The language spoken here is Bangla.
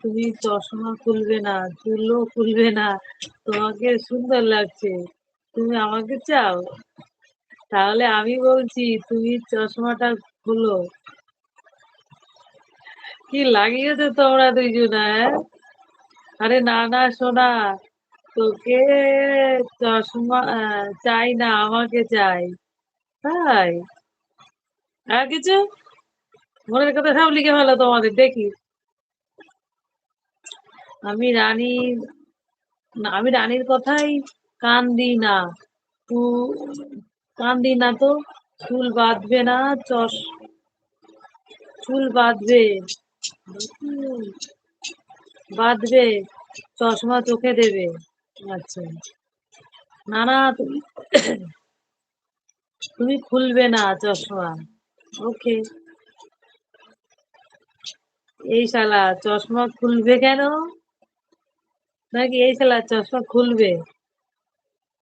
তুমি চশমা খুলবে না, চুলও খুলবে না, তোমাকে সুন্দর লাগছে, তুমি আমাকে চাও? তাহলে আমি বলছি তুমি চশমাটা খুলো। কি লাগিয়েছো তোমরা দুইজনা, হ্যাঁ? আরে না না সোনা, তোকে চশমা চাই না, আমাকে চাই। তাই আর কিছু? মনের কথা সব লিখে ফেলো তোমাদের, দেখি। আমি রানী, না, আমি রানীর কথাই কান দিই না। তু কান দিই না তো। চুল বাঁধবে না, চশ চুল বাঁধবে, হুম, বাঁধবে, চশমা চোখে দেবে। আচ্ছা, না না, তুমি তুমি খুলবে না চশমা। ওকে। এই শালা চশমা খুলবে কেন? নাকি এই শালা চশমা খুলবে?